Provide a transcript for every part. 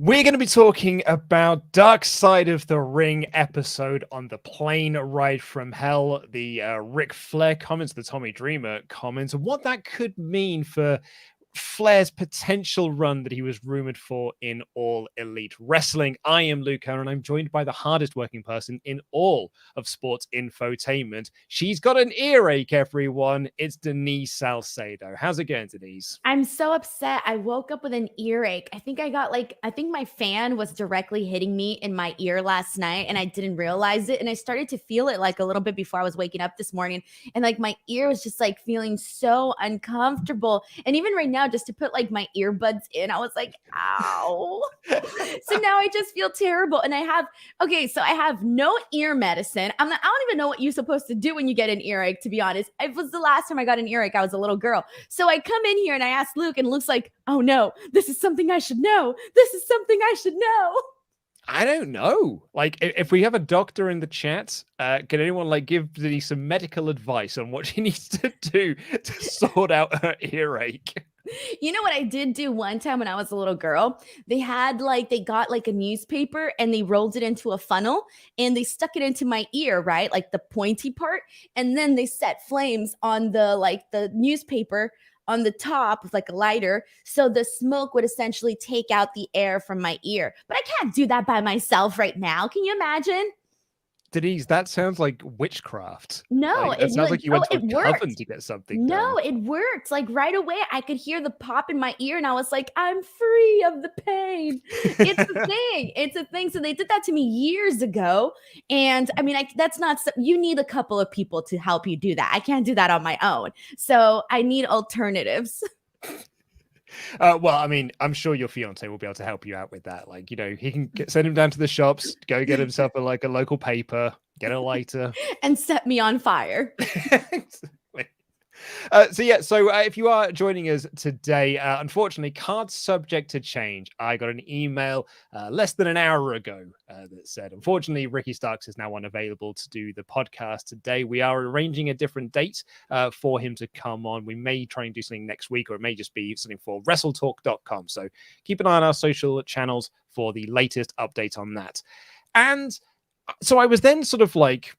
We're going to be talking about Dark Side of the Ring episode on the plane ride from hell, the Ric Flair comments, the Tommy Dreamer comments, and what that could mean for Flair's potential run that he was rumored for in All Elite Wrestling. I am Luca, and I'm joined by the hardest working person in all of sports infotainment. She's got an earache, everyone. It's Denise Salcedo. How's it going, Denise? I'm so upset. I woke up with an earache. I think my fan was directly hitting me in my ear last night and I didn't realize it. And I started to feel it like a little bit before I was waking up this morning. And like my ear was just like feeling so uncomfortable. And even right now, just to put like my earbuds in, I was like, ow. So now I just feel terrible. And I have no ear medicine. I don't even know what you're supposed to do when you get an earache, to be honest. It was the last time I got an earache. I was a little girl. So I come in here and I ask Luke, and Luke's like, oh no, this is something I should know. This is something I should know. I don't know. Like, if we have a doctor in the chat, can anyone like give Denise some medical advice on what she needs to do to sort out her earache? You know what I did do one time when I was a little girl? They got like a newspaper and they rolled it into a funnel and they stuck it into my ear, right? Like the pointy part. And then they set flames on the newspaper on the top with like a lighter. So the smoke would essentially take out the air from my ear. But I can't do that by myself right now. Can you imagine? Denise, that sounds like witchcraft. No, it sounds like you went to a worked. coven to get something No, done. it worked. Like right away, I could hear the pop in my ear and I was like, I'm free of the pain. It's a thing. It's a thing. So they did that to me years ago. And I mean, that's not, you need a couple of people to help you do that. I can't do that on my own. So I need alternatives. Well, I mean, I'm sure your fiance will be able to help you out with that. Like, you know, he can send him down to the shops, go get himself a local paper, get a lighter, and set me on fire. So if you are joining us today, unfortunately, card's subject to change. I got an email less than an hour ago that said, unfortunately, Ricky Starks is now unavailable to do the podcast today. We are arranging a different date for him to come on. We may try and do something next week, or it may just be something for WrestleTalk.com. So keep an eye on our social channels for the latest update on that. And so I was then sort of like,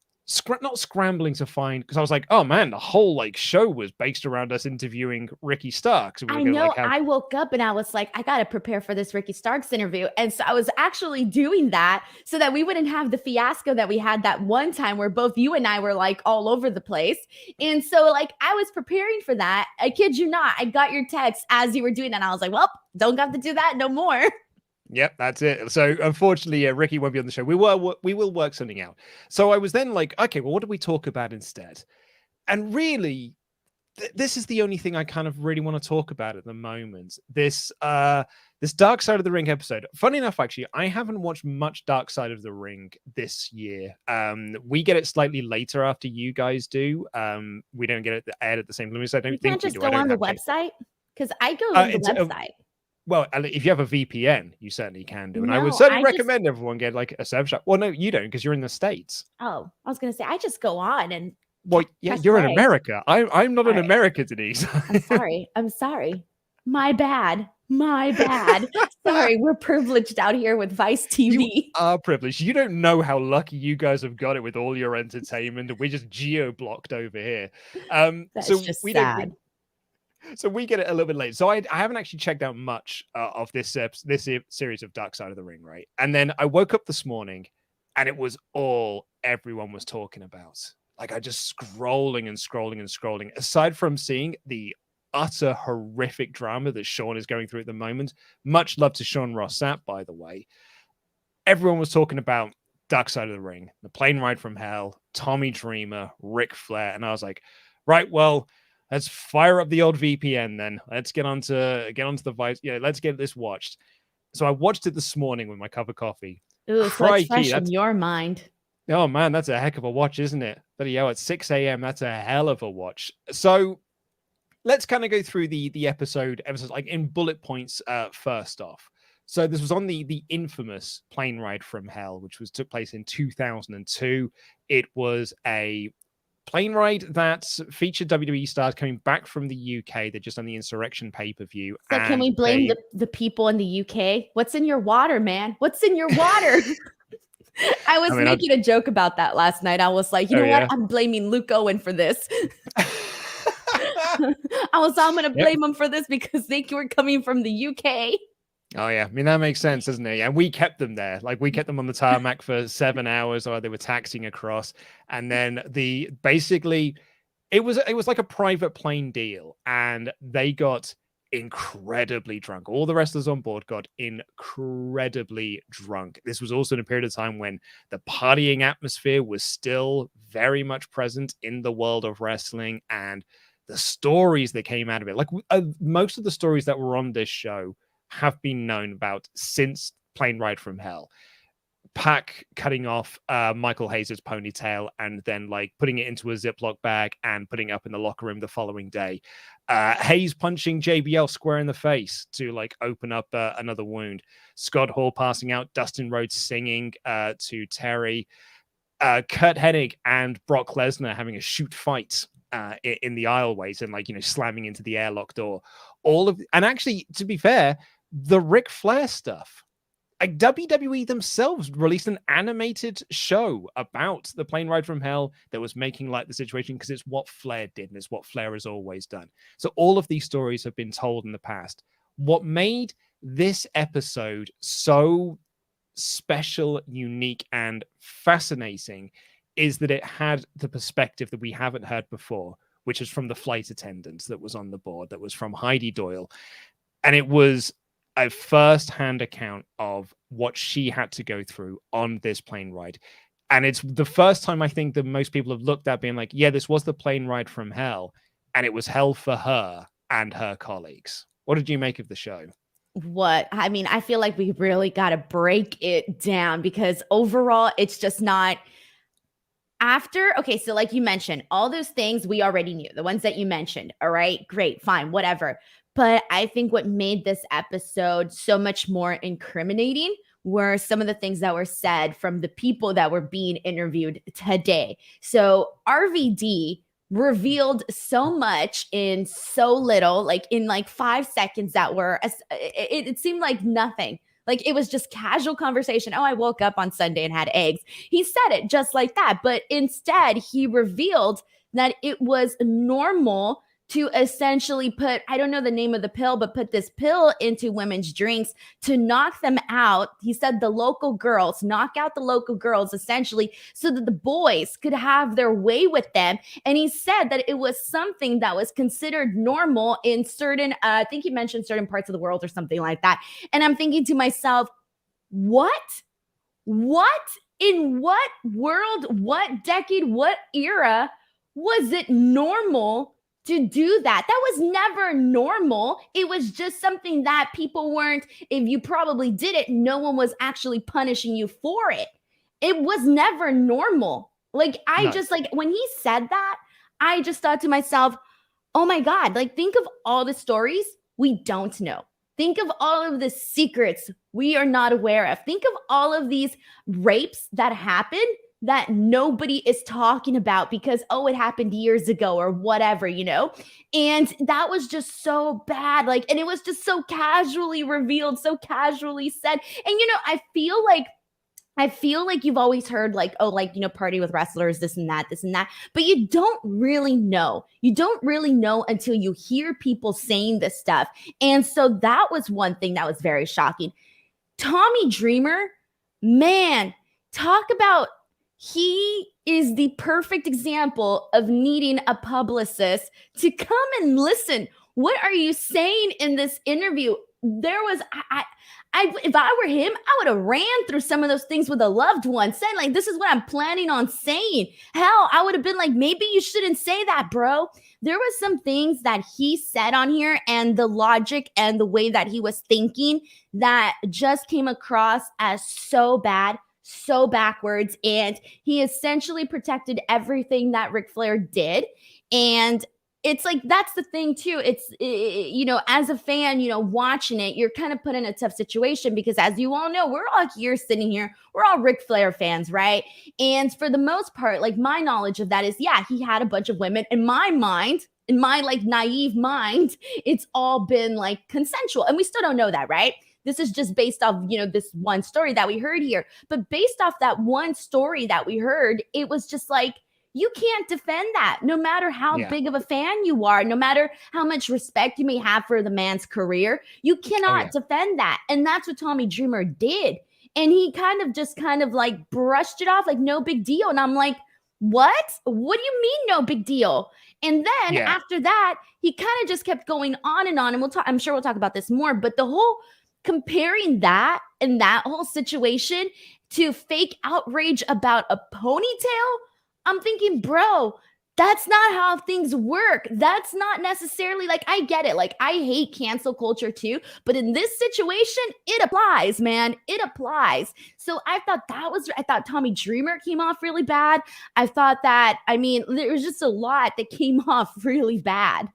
not scrambling to find, because I was like, oh man, the whole like show was based around us interviewing Ricky Starks. I know. I woke up and I was like, I got to prepare for this Ricky Starks interview. And so I was actually doing that so that we wouldn't have the fiasco that we had that one time where both you and I were like all over the place. And so like I was preparing for that. I kid you not. I got your text as you were doing that. And I was like, well, don't have to do that no more. Yep, that's it. So unfortunately, Ricky won't be on the show. We will work something out. So I was then like, okay, well, what do we talk about instead? And really, this is the only thing I kind of really want to talk about at the moment. This Dark Side of the Ring episode. Funny enough, actually, I haven't watched much Dark Side of the Ring this year. We get it slightly later after you guys do. We don't get it aired at the same time. So I don't think you can't just go on the website, because I go to the website. Well, if you have a VPN, you certainly can do. And I would certainly recommend everyone get like a Surfshark. Well, no, you don't, because you're in the States. Oh, I was going to say, I just go on and. Well, yeah, you're in America. I'm not in America, Denise. I'm sorry. My bad. Sorry, we're privileged out here with Vice TV. You are privileged. You don't know how lucky you guys have got it with all your entertainment. We're just geo-blocked over here. That's just sad. So we get it a little bit late. So I haven't actually checked out much of this series of Dark Side of the Ring, right? And then I woke up this morning, and it was all everyone was talking about. Like I just scrolling. Aside from seeing the utter horrific drama that Sean is going through at the moment, much love to Sean Ross Sapp, by the way. Everyone was talking about Dark Side of the Ring, the plane ride from hell, Tommy Dreamer, Ric Flair, and I was like, right, well. Let's fire up the old VPN then. Let's get onto the Vice. Yeah, let's get this watched. So I watched it this morning with my cup of coffee. Ooh, so it's fresh in your mind. Oh man, that's a heck of a watch, isn't it? But yeah, at 6 a.m., that's a hell of a watch. So let's kind of go through the episode like in bullet points first off. So this was on the infamous plane ride from hell, which took place in 2002. It was a plane ride that featured WWE stars coming back from the UK. They're just on the Insurrection pay-per-view. So can we blame the people in the UK? What's in your water, man? What's in your water? I was making a joke about that last night. I was like, you know what? I'm blaming Luke Owen for this. I'm going to blame him for this because they were coming from the UK. Oh, yeah. I mean, that makes sense, doesn't it? And we kept them there. Like, we kept them on the tarmac for 7 hours while they were taxiing across. And then basically, it was like a private plane deal. And they got incredibly drunk. All the wrestlers on board got incredibly drunk. This was also in a period of time when the partying atmosphere was still very much present in the world of wrestling. And the stories that came out of it, like most of the stories that were on this show, have been known about since Plane Ride from Hell. Pac cutting off Michael Hayes' ponytail and then like putting it into a Ziploc bag and putting it up in the locker room the following day. Hayes punching JBL square in the face to like open up another wound. Scott Hall passing out. Dustin Rhodes singing to Terry. Kurt Hennig and Brock Lesnar having a shoot fight in the aisleways and like, slamming into the airlock door. And actually, to be fair, the Ric Flair stuff, like WWE themselves released an animated show about the plane ride from hell that was making light of the situation because it's what Flair did and it's what Flair has always done. So all of these stories have been told in the past. What made this episode so special, unique, and fascinating is that it had the perspective that we haven't heard before, which is from the flight attendants that was on the board, that was from Heidi Doyle. And it was a first-hand account of what she had to go through on this plane ride. And it's the first time I think that most people have looked at being like, yeah, this was the plane ride from hell, and it was hell for her and her colleagues. What did you make of the show? I mean, I feel like we really got to break it down because overall, it's just not... Okay, so like you mentioned, all those things we already knew, the ones that you mentioned. All right, great, fine, whatever. But I think what made this episode so much more incriminating were some of the things that were said from the people that were being interviewed today. So RVD revealed so much in so little, like in like 5 seconds that were, it seemed like nothing. Like it was just casual conversation. Oh, I woke up on Sunday and had eggs. He said it just like that. But instead, he revealed that it was normal to essentially put, I don't know the name of the pill, but put this pill into women's drinks to knock them out. He said the local girls, knock out the local girls essentially so that the boys could have their way with them. And he said that it was something that was considered normal in certain, I think he mentioned certain parts of the world or something like that. And I'm thinking to myself, what? In what world, what decade, what era was it normal to do that? That was never normal. It was just something that people weren't, if you probably did it, no one was actually punishing you for it. It was never normal. Like, just like, when he said that, I just thought to myself, oh my God, like think of all the stories we don't know. Think of all of the secrets we are not aware of. Think of all of these rapes that happened that nobody is talking about because, oh, it happened years ago or whatever, And that was just so bad. Like, and it was just so casually revealed, so casually said. And, I feel like you've always heard like, oh, like, party with wrestlers, this and that, but you don't really know. You don't really know until you hear people saying this stuff. And so that was one thing that was very shocking. Tommy Dreamer, man, talk about, he is the perfect example of needing a publicist to come and listen. What are you saying in this interview? There was, if I were him, I would have ran through some of those things with a loved one, saying like, this is what I'm planning on saying. Hell, I would have been like, maybe you shouldn't say that, bro. There was some things that he said on here and the logic and the way that he was thinking that just came across as so bad, so backwards, and he essentially protected everything that Ric Flair did. And it's like, that's the thing too. As a fan, watching it, you're kind of put in a tough situation because, as you all know, we're all here sitting here. We're all Ric Flair fans, right? And for the most part, like, my knowledge of that is, yeah, he had a bunch of women. In my mind, in my like naive mind, it's all been like consensual, and we still don't know that, right? This is just based off, this one story that we heard here. But based off that one story that we heard, it was just like, you can't defend that no matter how big of a fan you are, no matter how much respect you may have for the man's career. You cannot defend that. And that's what Tommy Dreamer did. And he kind of like brushed it off like no big deal. And I'm like, what? What do you mean no big deal? And then after that, he kind of just kept going on. And I'm sure we'll talk about this more, but the whole comparing that and that whole situation to fake outrage about a ponytail, I'm thinking, bro, that's not how things work. That's not necessarily, like, I get it. Like, I hate cancel culture too, but in this situation, it applies, man. It applies. So I thought Tommy Dreamer came off really bad. I thought that, there was just a lot that came off really bad.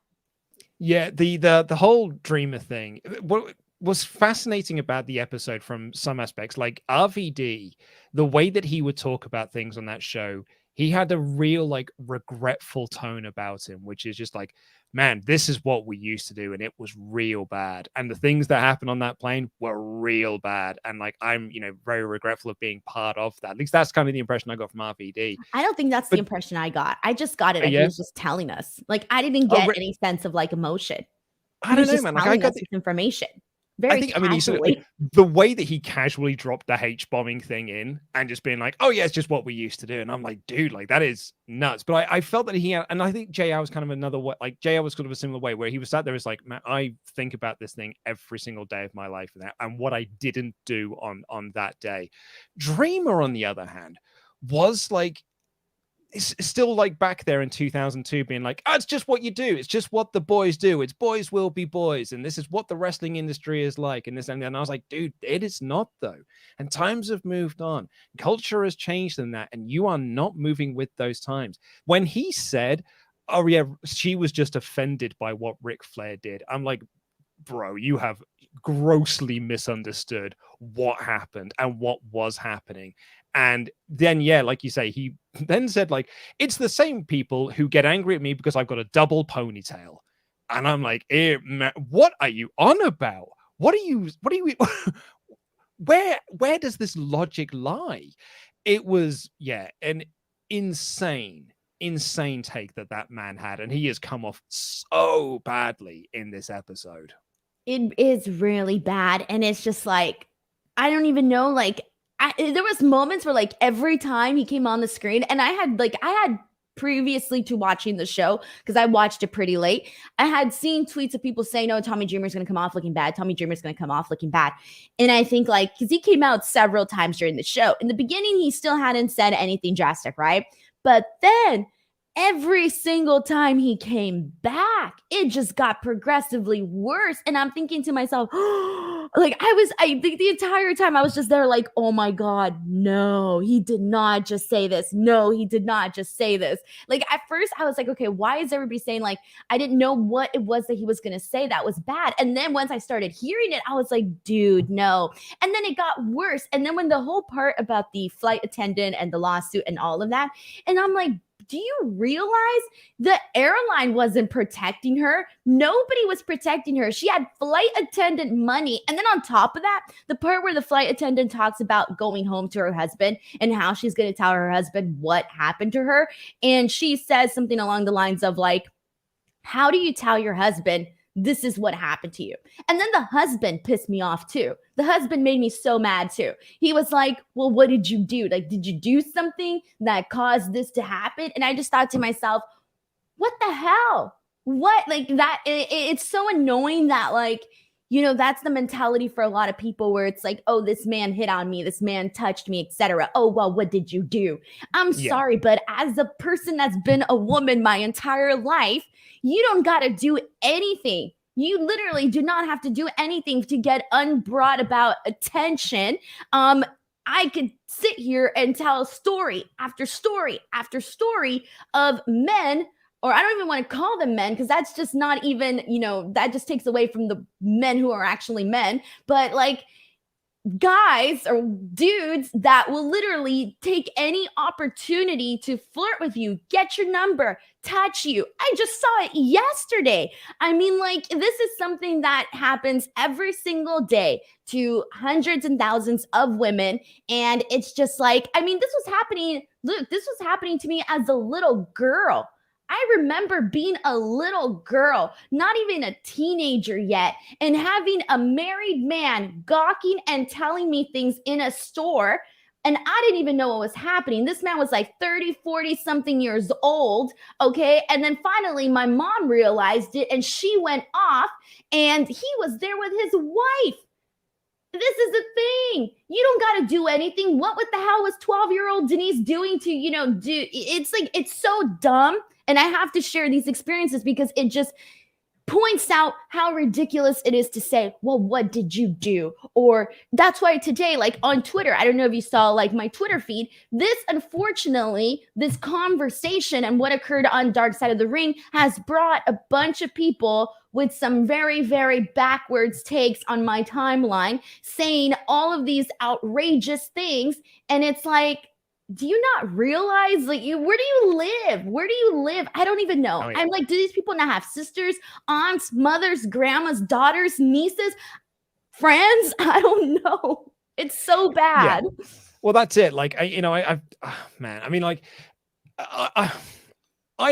Yeah, the whole Dreamer thing. What was fascinating about the episode from some aspects, like RVD, the way that he would talk about things on that show, he had a real like regretful tone about him, which is just like, man, this is what we used to do, and it was real bad. And the things that happened on that plane were real bad. And like, I'm, very regretful of being part of that. At least that's kind of the impression I got from RVD. I don't think that's the impression I got. I just got it. He was just telling us. Like, I didn't get any sense of like emotion. I don't know, man. Like, I got this information. The way that he casually dropped the H bombing thing in and just being like, oh yeah, it's just what we used to do. And I'm like, dude, like, that is nuts. But I felt that he had, and I think JR was kind of another way, like JR was kind of a similar way where he was sat there as like, man, I think about this thing every single day of my life and what I didn't do on that day. Dreamer, on the other hand, was like, it's still like back there in 2002 being like, oh, it's just what you do. It's just what the boys do. It's boys will be boys. And this is what the wrestling industry is like. And this and I was like, dude, it is not though. And times have moved on. Culture has changed in that. And you are not moving with those times. When he said, oh yeah, she was just offended by what Ric Flair did, I'm like, bro, you have grossly misunderstood what happened and what was happening. And then, like you say, he then said, like, it's the same people who get angry at me because I've got a double ponytail. And I'm like, man, what are you on about? What are you, where does this logic lie? It was, an insane take that man had. And he has come off so badly in this episode. It is really bad. And it's just like, I don't even know, like, there was moments where like every time he came on the screen, and I had previously to watching the show, because I watched it pretty late, I had seen tweets of people saying, no, Tommy Dreamer's going to come off looking bad. Tommy Dreamer's going to come off looking bad. And I think like, because he came out several times during the show. In the beginning, he still hadn't said anything drastic, right? But then every single time he came back, it just got progressively worse. And I'm thinking to myself, I think the entire time I was just there like, oh my God, no, he did not just say this. No, he did not just say this. Like, at first I was like, okay, why is everybody saying, like, I didn't know what it was that he was going to say that was bad. And then once I started hearing it, I was like, dude, no. And then it got worse. And then when the whole part about the flight attendant and the lawsuit and all of that, and I'm like, do you realize the airline wasn't protecting her? Nobody was protecting her. She had flight attendant money. And then on top of that, the part where the flight attendant talks about going home to her husband and how she's going to tell her husband what happened to her. And she says something along the lines of like, how do you tell your husband this is what happened to you? And then the husband pissed me off too. The husband made me so mad too. He was like, well, what did you do? Like, did you do something that caused this to happen? And I just thought to myself, what the hell? What? Like that, it's so annoying that like, that's the mentality for a lot of people where it's like, oh, this man hit on me, this man touched me, etc. Oh, well, what did you do? I'm sorry, but as a person that's been a woman my entire life, you don't got to do anything. You literally do not have to do anything to get unbrought about attention. I could sit here and tell story after story after story of men or I don't even want to call them men because that's just not even, that just takes away from the men who are actually men, but like guys or dudes that will literally take any opportunity to flirt with you, get your number, touch you. I just saw it yesterday. I mean, like, this is something that happens every single day to hundreds and thousands of women. And it's just like, I mean, this was happening to me as a little girl. I remember being a little girl, not even a teenager yet, and having a married man gawking and telling me things in a store. And I didn't even know what was happening. This man was like 30, 40 something years old. Okay. And then finally my mom realized it and she went off and he was there with his wife. This is the thing. You don't got to do anything. What the hell was 12-year-old Denise doing to, do? It's like, it's so dumb. And I have to share these experiences because it just points out how ridiculous it is to say, well, what did you do? Or that's why today, like on Twitter, I don't know if you saw like my Twitter feed, unfortunately, this conversation and what occurred on Dark Side of the Ring has brought a bunch of people with some very, very backwards takes on my timeline saying all of these outrageous things. And it's like, do you not realize, like, where do you live? Where do you live? I don't even know. Oh, yeah. I'm like, do these people not have sisters, aunts, mothers, grandmas, daughters, nieces, friends? I don't know. It's so bad. Yeah. Well, that's it. Like, I mean, like, I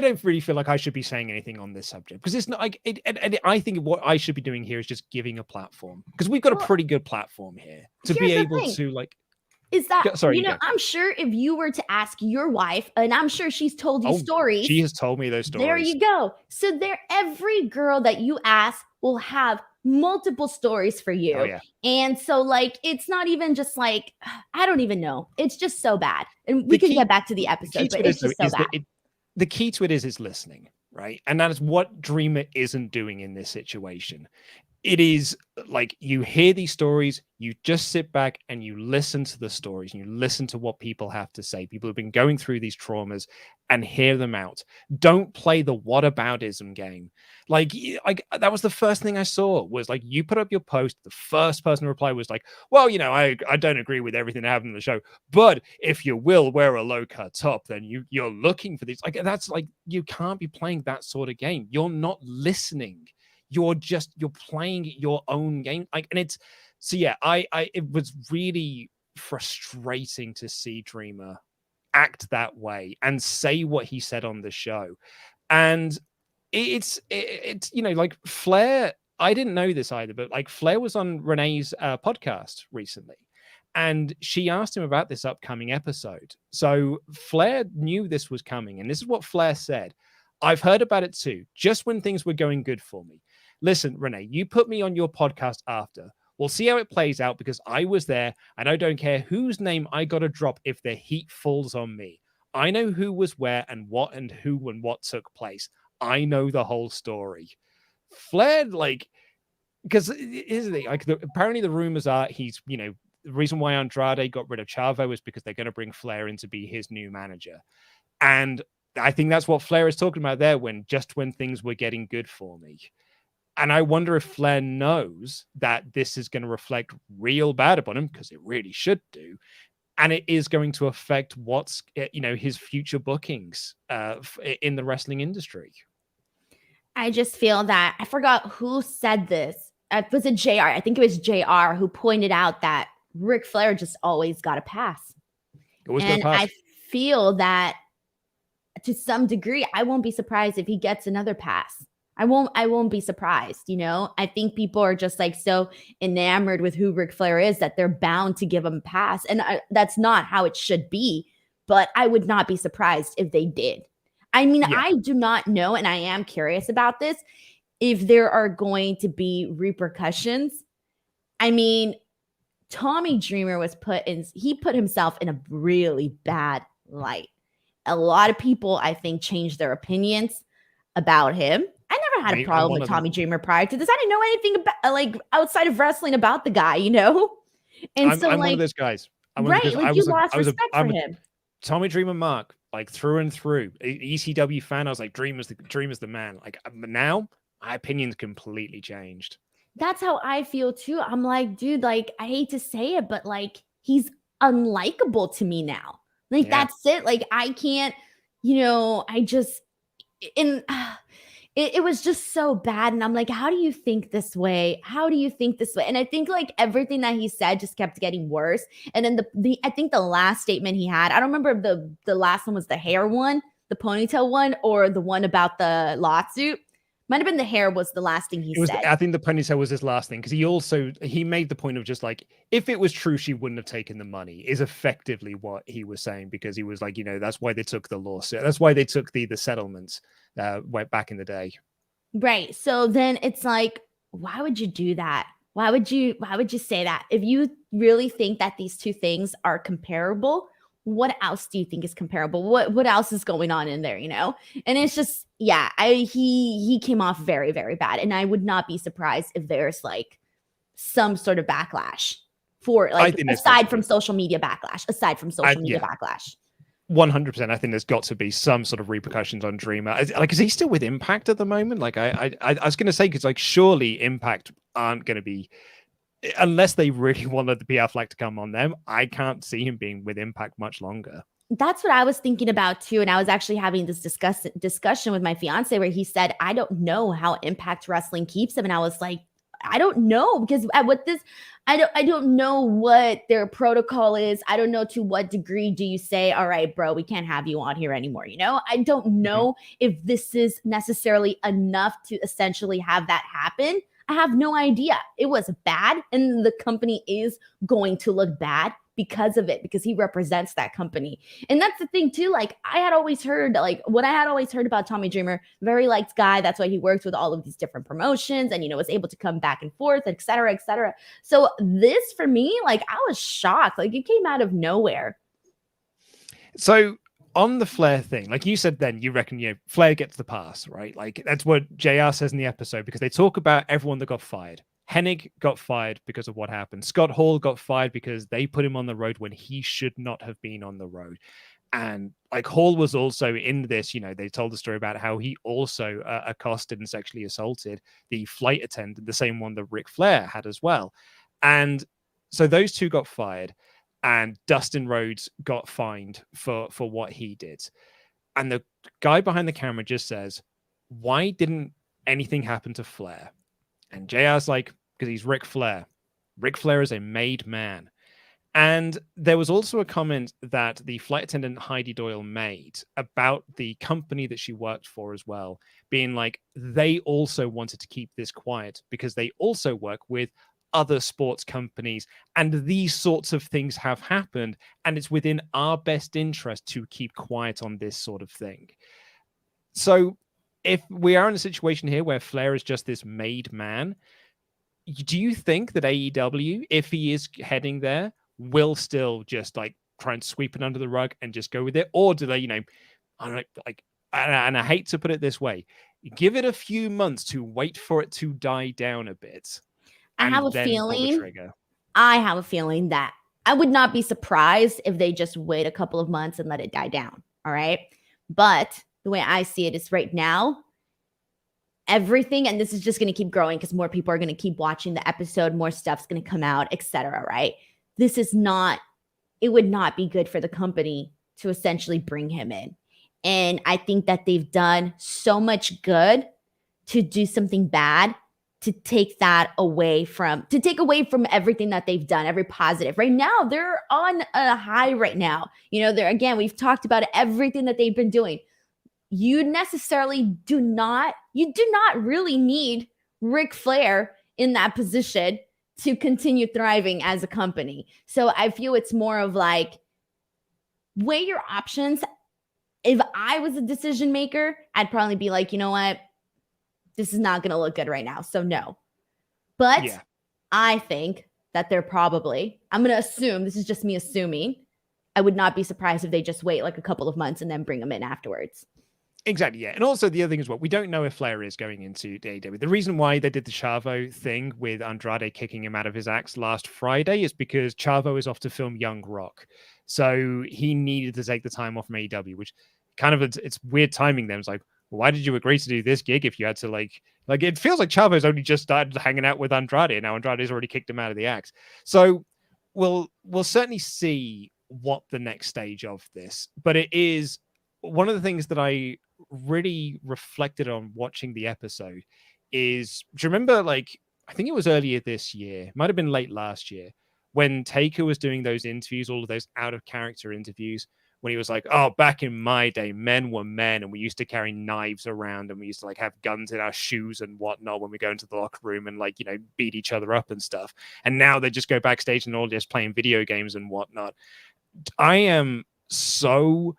don't really feel like I should be saying anything on this subject because it's not like it. And I think what I should be doing here is just giving a platform because we've got a pretty good platform here to be able to like. Is that, I'm sure if you were to ask your wife, and I'm sure she's told you stories. She has told me those stories. There you go. So every girl that you ask will have multiple stories for you. Oh, yeah. And so like, it's not even just like, I don't even know. It's just so bad. And we can get back to the episode, but it's just so bad. The key to it is listening, right? And that is what Dreamer isn't doing in this situation. It is like you hear these stories, you just sit back and you listen to the stories and you listen to what people have to say. People have been going through these traumas and hear them out. Don't play the whataboutism game. Like that was the first thing I saw was like you put up your post. The first person to reply was like, well, I don't agree with everything that happened in the show, but if you will wear a low cut top, then you're looking for these. Like that's like you can't be playing that sort of game. You're not listening. You're playing your own game. Like, and it's so yeah, it was really frustrating to see Dreamer act that way and say what he said on the show. And it's like Flair, I didn't know this either, but like Flair was on Renee's podcast recently and she asked him about this upcoming episode. So Flair knew this was coming. And this is what Flair said. I've heard about it too, just when things were going good for me. Listen, Renee, you put me on your podcast after. We'll see how it plays out because I was there and I don't care whose name I got to drop if the heat falls on me. I know who was where and what and who and what took place. I know the whole story. Flair, like, because here's the thing, like, apparently the rumors are he's, the reason why Andrade got rid of Chavo is because they're going to bring Flair in to be his new manager. And I think that's what Flair is talking about there when things were getting good for me. And I wonder if Flair knows that this is going to reflect real bad upon him because it really should do. And it is going to affect what's, his future bookings in the wrestling industry. I just feel that I forgot who said this. Was it JR? I think it was JR who pointed out that Ric Flair just always got a pass. And I feel that to some degree, I won't be surprised if he gets another pass. I won't be surprised. I think people are just like so enamored with who Ric Flair is that they're bound to give him a pass. And that's not how it should be, but I would not be surprised if they did. I mean, yeah. I do not know. And I am curious about this, if there are going to be repercussions. I mean, Tommy Dreamer he put himself in a really bad light. A lot of people, I think, changed their opinions about him. I never had a problem with Tommy Dreamer prior to this. I didn't know anything about, like, outside of wrestling about the guy, And I'm one of those guys. You lost respect for him. Tommy Dreamer Mark. like through and through. ECW fan, I was like, Dream is the man. Like now, my opinion's completely changed. That's how I feel too. I'm like, dude, like I hate to say it, but like he's unlikable to me now. Like that's it. Like I can't, I just and it was just so bad. And I'm like, how do you think this way? How do you think this way? And I think like everything that he said just kept getting worse. And then the I think the last statement he had, I don't remember if the last one was the hair one, the ponytail one, or the one about the lawsuit. Might have been the hair was the last thing he said. I think the ponytail was his last thing because he made the point of just like, if it was true, she wouldn't have taken the money is effectively what he was saying, because he was like, that's why they took the lawsuit. That's why they took the settlements went back in the day. Right. So then it's like, why would you do that? Why would you say that? If you really think that these two things are comparable, what else do you think is comparable? What else is going on in there, And it's just, he came off very, very bad. And I would not be surprised if there's like some sort of backlash for like, aside from social media backlash. 100%. I think there's got to be some sort of repercussions on Dreamer. Like, is he still with Impact at the moment? Like, I was going to say, because like surely Impact aren't going to be, unless they really wanted the PR flag to come on them, I can't see him being with Impact much longer. That's what I was thinking about too. And I was actually having this discussion with my fiance where he said, I don't know how Impact Wrestling keeps him. And I was like, I don't know, because I don't know what their protocol is. I don't know to what degree do you say, all right, bro, we can't have you on here anymore. I don't know if this is necessarily enough to essentially have that happen. I have no idea. It was bad, and the company is going to look bad because of it, because he represents that company. And that's the thing too. Like I had always heard, about Tommy Dreamer, very liked guy. That's why he worked with all of these different promotions and, was able to come back and forth, et cetera, et cetera. So this for me, like I was shocked. Like it came out of nowhere. So on the Flair thing, like you said, then you reckon, Flair gets the pass, right? Like that's what JR says in the episode, because they talk about everyone that got fired. Hennig got fired because of what happened. Scott Hall got fired because they put him on the road when he should not have been on the road. And like Hall was also in this, they told the story about how he also accosted and sexually assaulted the flight attendant, the same one that Ric Flair had as well. And so those two got fired, and Dustin Rhodes got fined for what he did. And the guy behind the camera just says, why didn't anything happen to Flair? And JR's like, because he's Ric Flair. Ric Flair is a made man. And there was also a comment that the flight attendant Heidi Doyle made about the company that she worked for as well, being like, they also wanted to keep this quiet because they also work with other sports companies, and these sorts of things have happened, and it's within our best interest to keep quiet on this sort of thing. So if we are in a situation here where Flair is just this made man, do you think that AEW, if he is heading there, will still just like try and sweep it under the rug and just go with it? Or do they, I don't know, like, and I hate to put it this way, give it a few months to wait for it to die down a bit? I have a feeling that I would not be surprised if they just wait a couple of months and let it die down. All right. But the way I see it is right now, everything, and this is just going to keep growing because more people are going to keep watching the episode, more stuff's going to come out, etc. Right? It would not be good for the company to essentially bring him in. And I think that they've done so much good to do something bad, to take away from everything that they've done, every positive. Right now, they're on a high right now. We've talked about everything that they've been doing. You do not really need Ric Flair in that position to continue thriving as a company. So I feel it's more of like, weigh your options. If I was a decision maker, I'd probably be like, you know what? This is not going to look good right now. So no. But yeah. I think that they're probably, I'm going to assume, this is just me assuming, I would not be surprised if they just wait like a couple of months and then bring them in afterwards. Exactly, yeah. And also the other thing is we don't know if Flair is going into AEW. The reason why they did the Chavo thing with Andrade kicking him out of his axe last Friday is because Chavo is off to film Young Rock. So he needed to take the time off from AEW, which kind of it's weird timing. Them, it's like, well, why did you agree to do this gig if you had to like it feels like Chavo's only just started hanging out with Andrade, and now Andrade's already kicked him out of the act. So we'll certainly see what the next stage of this, but it is one of the things that I really reflected on watching the episode is, do you remember, like, I think it was earlier this year, might have been late last year, when Taker was doing those interviews, all of those out of character interviews, when he was like, oh, back in my day, men were men, and we used to carry knives around, and we used to like have guns in our shoes and whatnot when we go into the locker room and like, you know, beat each other up and stuff. And now they just go backstage and all just playing video games and whatnot. I am so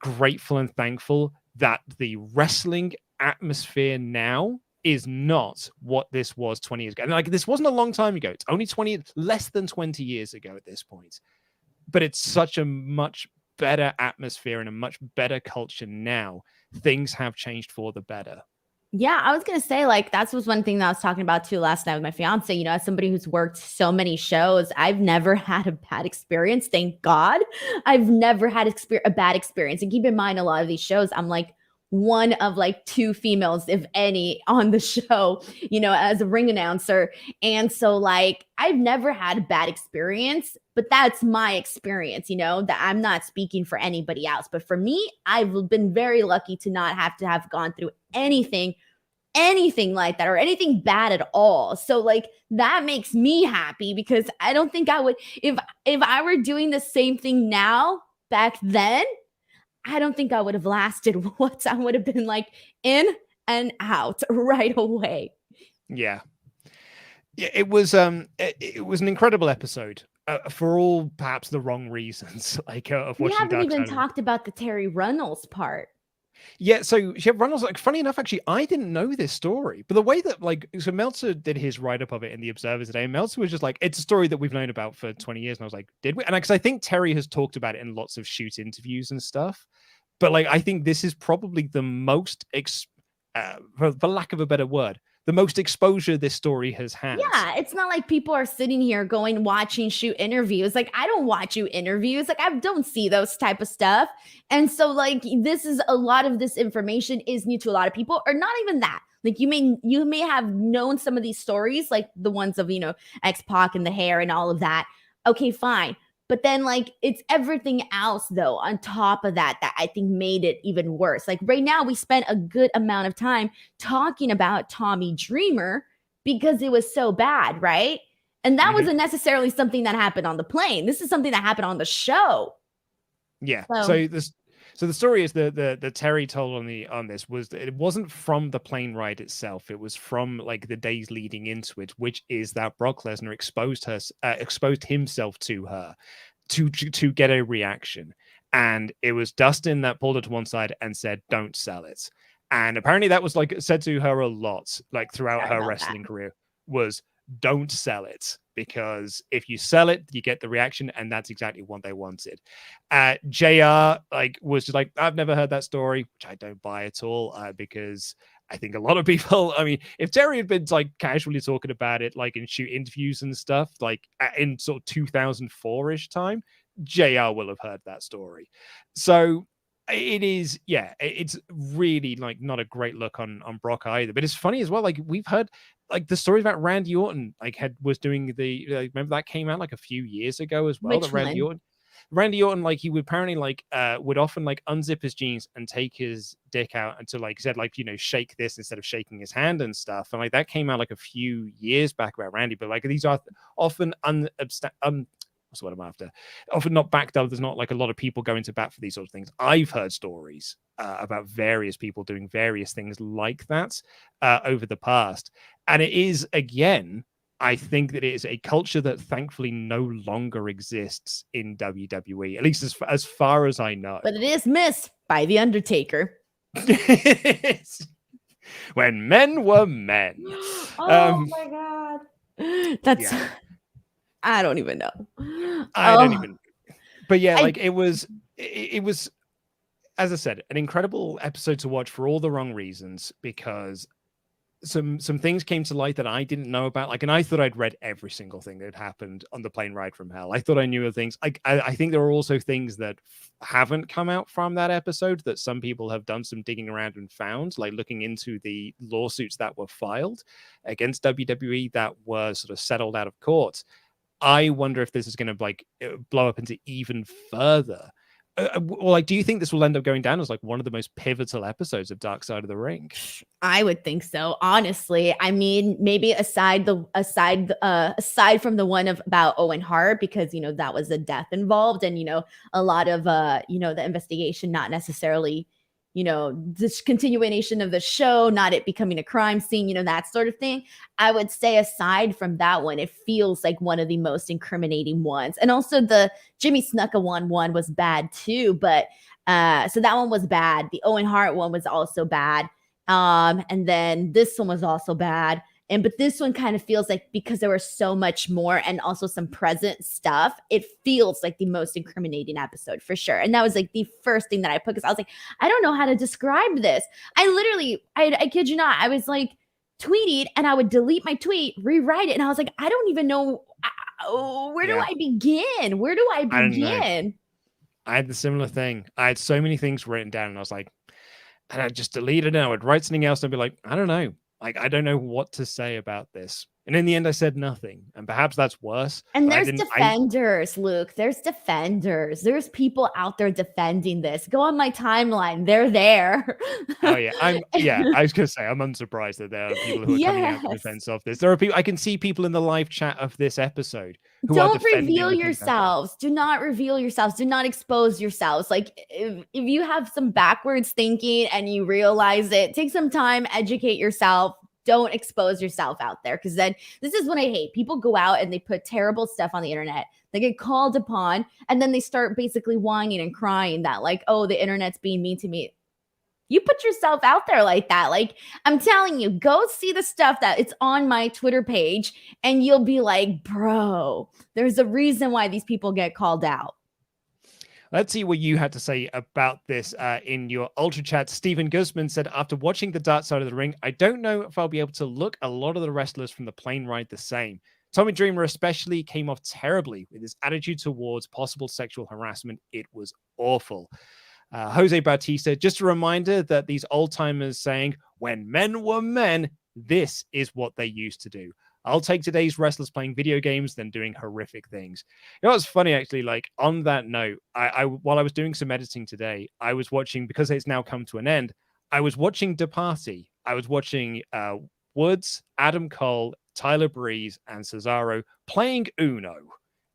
grateful and thankful that the wrestling atmosphere now is not what this was 20 years ago. And like, this wasn't a long time ago. It's only less than 20 years ago at this point. But it's such a much better atmosphere and a much better culture now. Things have changed for the better. Yeah, I was going to say, like, that's was one thing that I was talking about too last night with my fiance. You know, as somebody who's worked so many shows, I've never had a bad experience. Thank God. I've never had a bad experience. And keep in mind, a lot of these shows, I'm like one of like two females, if any, on the show, you know, as a ring announcer. And so like, I've never had a bad experience, but that's my experience, you know, that I'm not speaking for anybody else. But for me, I've been very lucky to not have to have gone through anything like that or anything bad at all. So like, that makes me happy, because I don't think I would, if I were doing the same thing now back then, I don't think I would have lasted once. I would have been like in and out right away. Yeah. It was an incredible episode for all perhaps the wrong reasons. Like of We watching haven't Dark even Side. talked about the Terry Runnels part. Yeah, so Runnels, like, funny enough, actually, I didn't know this story, but the way that, like, so Meltzer did his write-up of it in the Observer today, and Meltzer was just like, it's a story that we've known about for 20 years, and I was like, did we? And because I think Terry has talked about it in lots of shoot interviews and stuff, but like, I think this is probably the most, for lack of a better word, the most exposure this story has had. Yeah, it's not like people are sitting here watching shoot interviews. Like, I don't watch you interviews. Like, I don't see those type of stuff. And so like, this is a lot of this information is new to a lot of people, or not even that. Like, you may have known some of these stories, like the ones of, you know, X-Pac and the hair and all of that. Okay, fine. But then like, it's everything else though on top of that I think made it even worse. Like right now, we spent a good amount of time talking about Tommy Dreamer because it was so bad, right? And that wasn't necessarily something that happened on the plane. This is something that happened on the show. Yeah. So the story is the Terry told on this was that it wasn't from the plane ride itself. It was from like the days leading into it, which is that Brock Lesnar exposed himself to her to get a reaction. And it was Dustin that pulled her to one side and said, "Don't sell it." And apparently that was like said to her a lot, like throughout her wrestling career, was don't sell it, because if you sell it, you get the reaction, and that's exactly what they wanted. JR like was just like, I've never heard that story, which I don't buy at all, because I think a lot of people, I mean, if Terry had been like casually talking about it, like in shoot interviews and stuff, like in sort of 2004-ish time, JR will have heard that story. So it is, yeah, it's really like not a great look on Brock either. But it's funny as well. Like we've heard like the stories about Randy Orton, like was doing the remember that came out like a few years ago as well. Which That Randy Orton, like he would apparently like would often like unzip his jeans and take his dick out and to like he said like, you know, shake this instead of shaking his hand and stuff. And like that came out like a few years back about Randy. But like these are often what's what I'm after? Often not backed up. There's not like a lot of people going to bat for these sort of things. I've heard stories about various people doing various things like that over the past. And it is, again, I think that it is a culture that thankfully no longer exists in WWE, at least as far as I know. But it is missed by The Undertaker. When men were men. Oh my God. That's... Yeah. I don't even know. I don't even. But yeah, like it was, as I said, an incredible episode to watch for all the wrong reasons, because some things came to light that I didn't know about. Like, and I thought I'd read every single thing that had happened on the plane ride from hell. I thought I knew of things. I think there are also things that haven't come out from that episode that some people have done some digging around and found, like looking into the lawsuits that were filed against WWE that were sort of settled out of court. I wonder if this is going to blow up into even further. Well, like, do you think this will end up going down as like one of the most pivotal episodes of Dark Side of the Ring? I would think so, honestly. I mean, maybe aside from the one about Owen Hart, because that was a death involved, and a lot of the investigation not necessarily this continuation of the show, not it becoming a crime scene, that sort of thing. I would say aside from that one, it feels like one of the most incriminating ones. And also the Jimmy Snuka one was bad too, but so that one was bad. The Owen Hart one was also bad. And then this one was also bad. But this one kind of feels like, because there was so much more and also some present stuff, it feels like the most incriminating episode for sure. And that was like the first thing that I put, because I was like, I don't know how to describe this. I kid you not, I was like tweeting and I would delete my tweet, rewrite it. And I was like, I don't even know. Where do I begin? Where do I begin? I had the similar thing. I had so many things written down and I was like, and I just deleted it. I would write something else and I'd be like, I don't know. Like, I don't know what to say about this. And in the end, I said nothing. And perhaps that's worse. And there's defenders, Luke. There's defenders. There's people out there defending this. Go on my timeline. They're there. Oh, yeah. I was going to say, I'm unsurprised that there are people who are coming out in defense of this. There are people, I can see people in the live chat of this episode who don't reveal yourselves. Do not reveal yourselves. Do not expose yourselves. Like, if you have some backwards thinking and you realize it, take some time, educate yourself. Don't expose yourself out there, because then this is what I hate. People go out and they put terrible stuff on the internet. They get called upon and then they start basically whining and crying that like, oh, the internet's being mean to me. You put yourself out there like that. Like, I'm telling you, go see the stuff that it's on my Twitter page and you'll be like, bro, there's a reason why these people get called out. Let's see what you had to say about this in your Ultra Chat. Stephen Guzman said, after watching the Dark Side of the Ring, I don't know if I'll be able to look a lot of the wrestlers from the plane ride the same. Tommy Dreamer especially came off terribly with his attitude towards possible sexual harassment. It was awful. Jose Bautista, just a reminder that these old timers saying, when men were men, this is what they used to do. I'll take today's wrestlers playing video games than doing horrific things. You know what's funny, actually, like on that note, I while I was doing some editing today, I was watching, because it's now come to an end, I was watching The Party. I was watching Woods, Adam Cole, Tyler Breeze, and Cesaro playing Uno.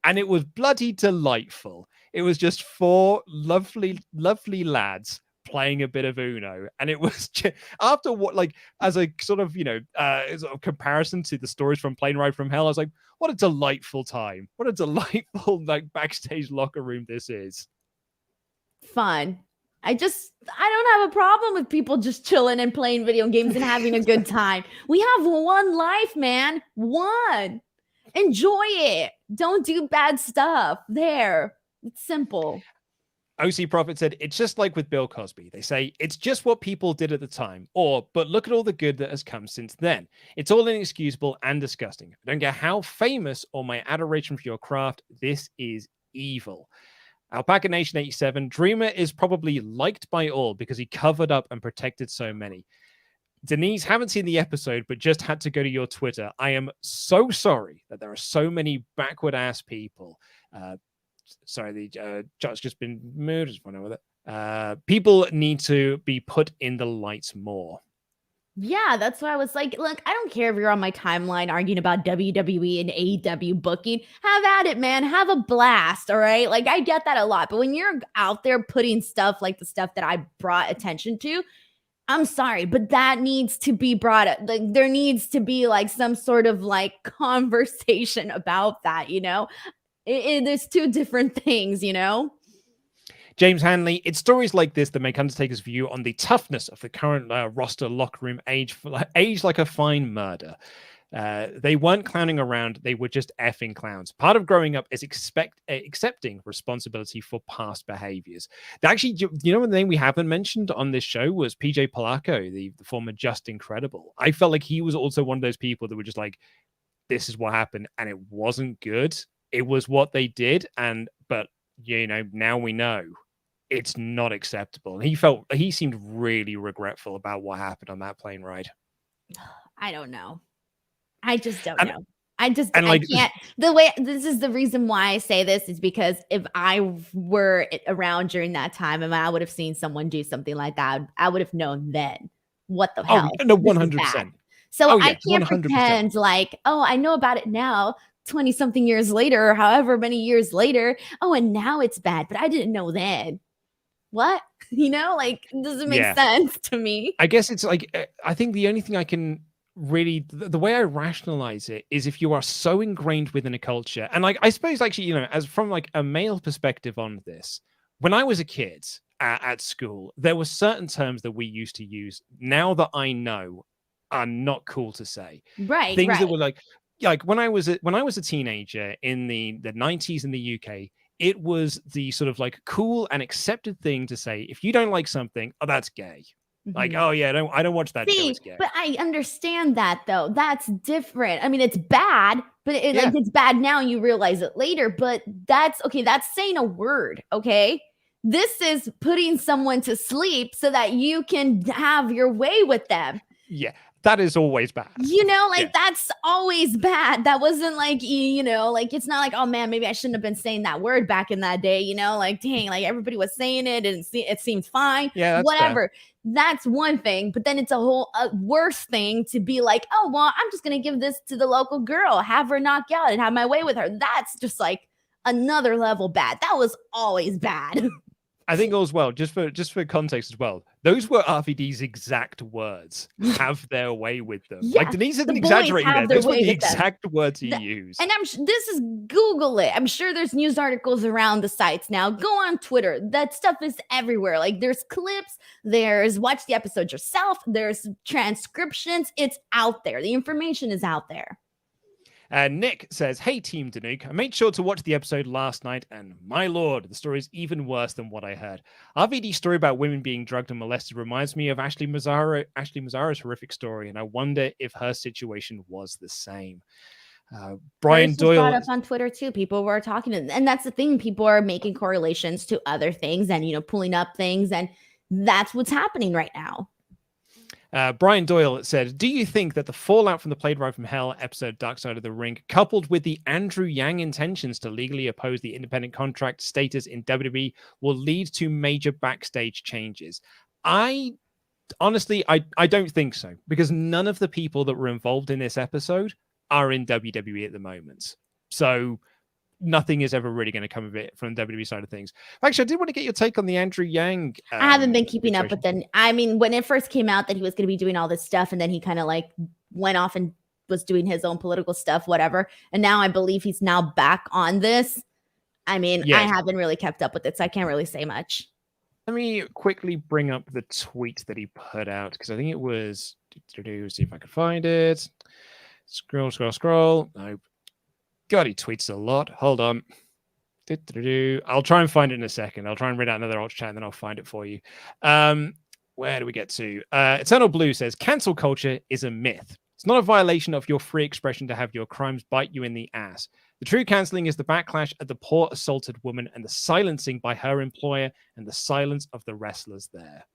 And it was bloody delightful. It was just four lovely, lovely lads playing a bit of Uno, and it was just, after what, like, as a sort of sort of comparison to the stories from Plane Ride from Hell, I was like, what a delightful time, what a delightful like backstage locker room this is. Fun. I don't have a problem with people just chilling and playing video games and having a good time. We have one life, man. One. Enjoy it. Don't do bad stuff. There. It's simple. OC Prophet said, it's just like with Bill Cosby. They say, it's just what people did at the time. Or, but look at all the good that has come since then. It's all inexcusable and disgusting. I don't care how famous or my adoration for your craft. This is evil. Alpaca Nation 87, Dreamer is probably liked by all because he covered up and protected so many. Denise, haven't seen the episode, but just had to go to your Twitter. I am so sorry that there are so many backward-ass people. Sorry, the chat's just been moved. Just went over that. People need to be put in the lights more. Yeah, that's why I was like, look, I don't care if you're on my timeline arguing about WWE and AEW booking. Have at it, man. Have a blast, all right? Like, I get that a lot. But when you're out there putting stuff like the stuff that I brought attention to, I'm sorry, but that needs to be brought up. Like, there needs to be like some sort of like conversation about that, you know? There's two different things, you know? James Hanley, it's stories like this that make Undertaker's view on the toughness of the current roster locker room age like a fine murder. They weren't clowning around. They were just effing clowns. Part of growing up is accepting responsibility for past behaviors. Actually, you know, the name we haven't mentioned on this show was PJ Polacco, the former Just Incredible. I felt like he was also one of those people that were just like, this is what happened, and it wasn't good. It was what they did, but you know, now we know it's not acceptable. And he seemed really regretful about what happened on that plane ride. I don't know. I just don't know. I like, can't. This is the reason why I say this is because if I were around during that time and I would have seen someone do something like that, I would have known then what the hell. Oh, no, 100%. So I can't 100%. Pretend like, oh, I know about it now, 20 something years later, or however many years later. Oh, and now it's bad, but I didn't know then. What? You know, like, it doesn't make sense to me. I guess it's like, I think the only thing I can really, the way I rationalize it is if you are so ingrained within a culture, and like, I suppose actually, you know, as from like a male perspective on this, when I was a kid at school, there were certain terms that we used to use now that I know are not cool to say. Right. Things that were like when I was a teenager in the 90s in the UK, it was the sort of like cool and accepted thing to say, if you don't like something, oh, that's gay. Like, oh yeah, I don't watch that show. It's gay. But I understand that though. That's different. I mean, it's bad, but like it's bad now. You realize it later, but that's okay. That's saying a word. Okay. This is putting someone to sleep so that you can have your way with them. Yeah. That is always bad. You know, like that's always bad. That wasn't like, you know, like it's not like, oh man, maybe I shouldn't have been saying that word back in that day, you know, like dang, like everybody was saying it and it seemed fine. Yeah, that's whatever. Fair. That's one thing, but then it's a whole worse thing to be like, oh, well, I'm just going to give this to the local girl, have her knock out and have my way with her. That's just like another level bad. That was always bad. I think all's well, just for context as well. Those were RVD's exact words. Have their way with them. Like Denise isn't exaggerating there. Those were the exact words he used. And this is Google it. I'm sure there's news articles around the sites now. Go on Twitter. That stuff is everywhere. Like there's clips, there's watch the episode yourself, there's transcriptions. It's out there. The information is out there. Nick says, hey, Team Danuke, I made sure to watch the episode last night, and my lord, the story is even worse than what I heard. RVD's story about women being drugged and molested reminds me of Ashley Mazzara's horrific story, and I wonder if her situation was the same. Brian Doyle brought up on Twitter too. People were talking, and that's the thing. People are making correlations to other things and, you know, pulling up things, and that's what's happening right now. Brian Doyle said, do you think that the fallout from the Played Right from Hell episode Dark Side of the Ring, coupled with the Andrew Yang intentions to legally oppose the independent contract status in WWE, will lead to major backstage changes? I honestly don't think so, because none of the people that were involved in this episode are in WWE at the moment. So nothing is ever really going to come of it from the WWE side of things. Actually, I did want to get your take on the Andrew Yang. I haven't been keeping up, but then, I mean, when it first came out that he was going to be doing all this stuff, and then he kind of like went off and was doing his own political stuff, whatever. And now I believe he's now back on this. I mean, I haven't really kept up with it, so I can't really say much. Let me quickly bring up the tweet that he put out, because I think it was, see if I can find it. Scroll. Nope. God, he tweets a lot. Hold on. I'll try and find it in a second. I'll try and read out another alt chat and then I'll find it for you. Where do we get to? Eternal Blue says, cancel culture is a myth. It's not a violation of your free expression to have your crimes bite you in the ass. The true canceling is the backlash at the poor assaulted woman and the silencing by her employer and the silence of the wrestlers there.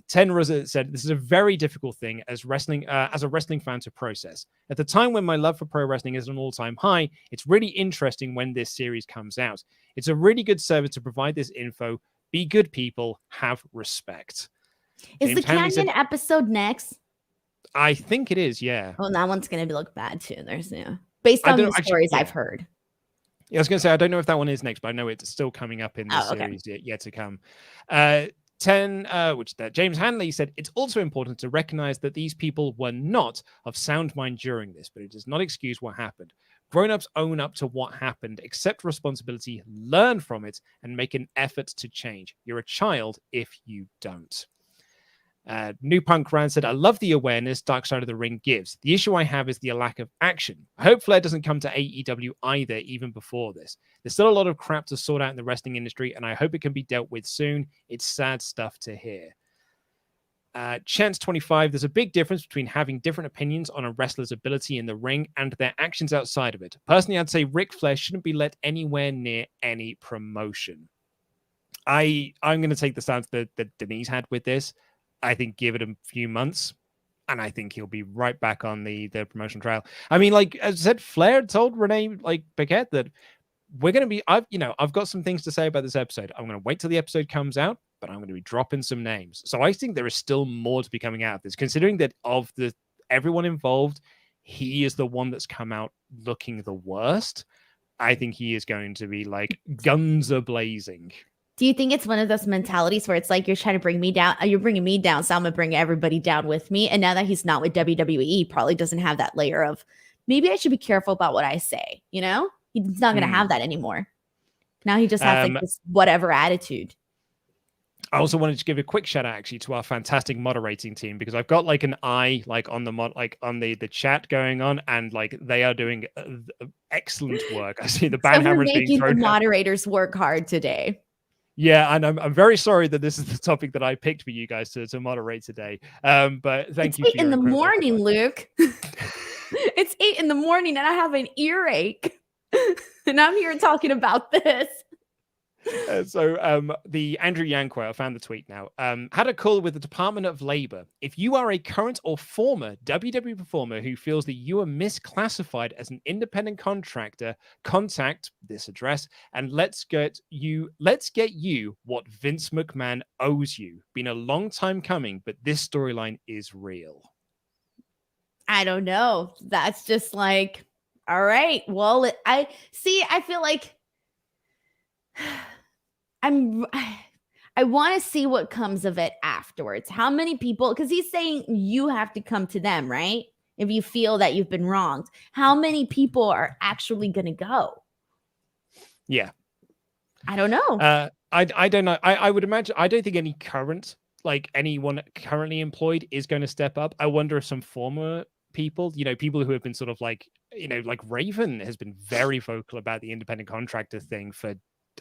Tenra said, this is a very difficult thing as a wrestling fan to process. At the time when my love for pro wrestling is at an all-time high, it's really interesting when this series comes out. It's a really good service to provide this info. Be good people. Have respect. Is the Canyon episode next? I think it is, yeah. Well, that one's going to look bad too. There's based on the stories I've heard. Yeah, I was going to say, I don't know if that one is next, but I know it's still coming up in the series yet to come. James Hanley said, it's also important to recognize that these people were not of sound mind during this, but it does not excuse what happened. Grown-ups own up to what happened, accept responsibility, learn from it, and make an effort to change. You're a child if you don't. New Punk Rand said, I love the awareness Dark Side of the Ring gives. The issue I have is the lack of action. I hope Flair doesn't come to AEW either, even before this. There's still a lot of crap to sort out in the wrestling industry, and I hope it can be dealt with soon. It's sad stuff to hear. Chance25, there's a big difference between having different opinions on a wrestler's ability in the ring and their actions outside of it. Personally, I'd say Ric Flair shouldn't be let anywhere near any promotion. I'm going to take the stance that Denise had with this. I think give it a few months, and I think he'll be right back on the promotion trail. I mean, like as I said, Flair told Renee Paquette that we're going to be. I've got some things to say about this episode. I'm going to wait till the episode comes out, but I'm going to be dropping some names. So I think there is still more to be coming out of this, considering that of everyone involved, he is the one that's come out looking the worst. I think he is going to be like guns are blazing. Do you think it's one of those mentalities where it's like you're trying to bring me down, you're bringing me down, so I'm gonna bring everybody down with me? And now that he's not with WWE, he probably doesn't have that layer of maybe I should be careful about what I say. You know, he's not gonna have that anymore. Now he just has like this whatever attitude. I also wanted to give a quick shout out actually to our fantastic moderating team, because I've got like an eye like on the chat going on, and like they are doing excellent work. I see the banhammer is being thrown. The moderators work hard today. Yeah, and I'm very sorry that this is the topic that I picked for you guys to moderate today. But thank you. It's 8 in the morning, Luke. It's 8 in the morning, and I have an earache, and I'm here talking about this. So the Andrew Yanquo, I found the tweet now, had a call with the Department of Labor. If you are a current or former WWE performer who feels that you are misclassified as an independent contractor, contact this address and let's get you what Vince McMahon owes you. Been a long time coming, but this storyline is real. I don't know. That's just like, all right. Well, I feel like I want to see what comes of it afterwards. How many people, because he's saying you have to come to them, right? If you feel that you've been wronged, how many people are actually going to go? Yeah. I don't know. I don't know. I would imagine, I don't think anyone currently employed is going to step up. I wonder if some former people, people who have been sort of like Raven has been very vocal about the independent contractor thing for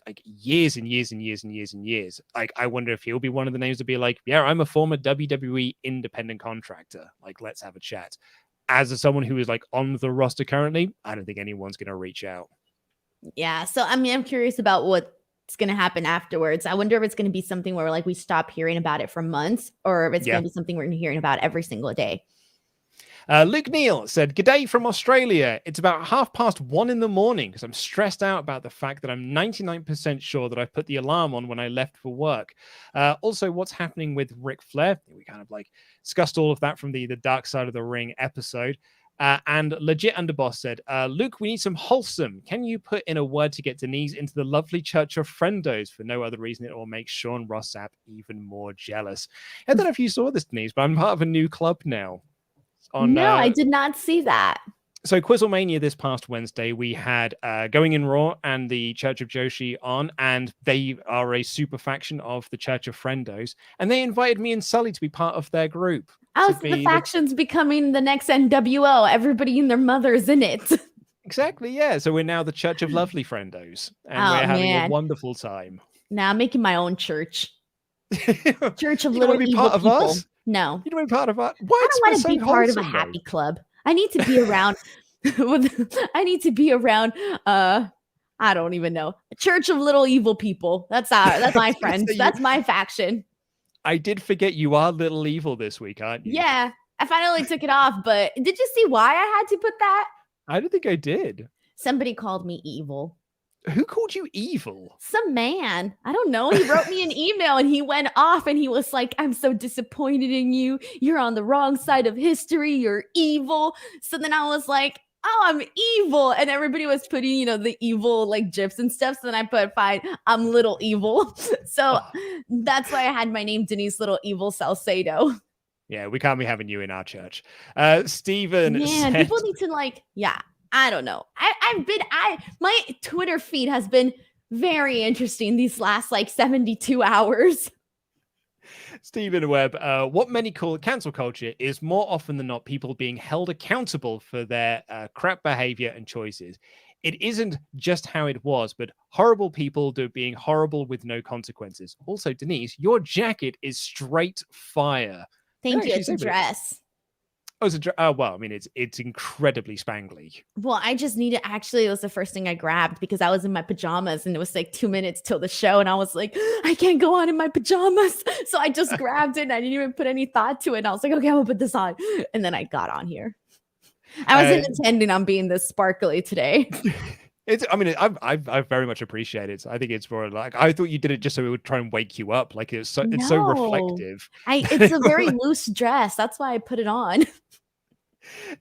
like years and years and years and years and years. Like, I wonder if he'll be one of the names to be like, yeah, I'm a former WWE independent contractor. Like, let's have a chat. As someone who is like on the roster currently, I don't think anyone's going to reach out. Yeah. So, I mean, I'm curious about what's going to happen afterwards. I wonder if it's going to be something where like we stop hearing about it for months, or if it's going to be something we're hearing about every single day. Luke Neal said, "G'day from Australia. It's about 1:30 in the morning because I'm stressed out about the fact that I'm 99% sure that I put the alarm on when I left for work. Also, what's happening with Ric Flair?" We kind of like discussed all of that from the Dark Side of the Ring episode. And Legit Underboss said, "Luke, we need some wholesome. Can you put in a word to get Denise into the lovely Church of Friendos? For no other reason, it will make Sean Ross Sapp even more jealous." I don't know if you saw this, Denise, but I'm part of a new club now. No, I did not see that. So Quizzlemania this past Wednesday, we had Going in Raw and the Church of Joshi on, and they are a super faction of the Church of Friendos, and they invited me and Sully to be part of their group. Oh, so the faction's becoming the next NWO. Everybody and their mother's in it. Exactly, yeah. So we're now the Church of Lovely Friendos, and we're having a wonderful time. Now I'm making my own church. Church of you Little want to be Evil part of People. Us? No. You don't want to be part of us? I don't want to be part of a happy club. I need to be around. I need to be around. I don't even know. Church of Little Evil People. That's my friends. That's my faction. I did forget you are Little Evil this week, aren't you? Yeah, I finally took it off. But did you see why I had to put that? I don't think I did. Somebody called me evil. Who called you evil? Some man. I don't know. He wrote me an email and he went off and he was like, "I'm so disappointed in you. You're on the wrong side of history. You're evil." So then I was like, "Oh, I'm evil." And everybody was putting, the evil like gifs and stuff. So then I put, "Fine, I'm Little Evil." So that's why I had my name Denise Little Evil Salcedo. Yeah, we can't be having you in our church. Steven. Man, people need to I don't know. My Twitter feed has been very interesting these last 72 hours. Stephen Webb, what many call cancel culture is more often than not people being held accountable for their crap behavior and choices. It isn't just how it was, but horrible people being horrible with no consequences. Also, Denise, your jacket is straight fire. Thank you. It's a dress. Oh, it's well, I mean, it's incredibly spangly. Well, I just needed, actually, it was the first thing I grabbed because I was in my pajamas and it was like 2 minutes till the show. And I was like, I can't go on in my pajamas. So I just grabbed it and I didn't even put any thought to it. And I was like, okay, I'm gonna put this on. And then I got on here. I wasn't intending on being this sparkly today. I very much appreciate it. I think it's more like, I thought you did it just so it would try and wake you up. Like it's so reflective. It's a very loose dress. That's why I put it on.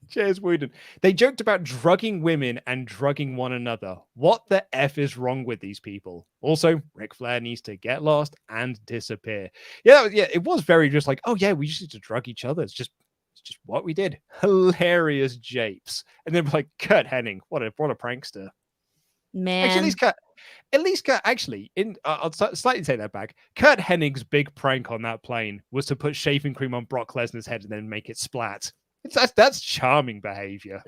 Cheers, Wooden. They joked about drugging women and drugging one another. What the F is wrong with these people? Also, Ric Flair needs to get lost and disappear. Yeah, it was very just like, oh yeah, we just need to drug each other. It's just what we did. Hilarious japes. And then like Kurt Hennig, what a prankster. Man. Actually, I'll slightly take that back. Kurt Hennig's big prank on that plane was to put shaving cream on Brock Lesnar's head and then make it splat. That's charming behavior.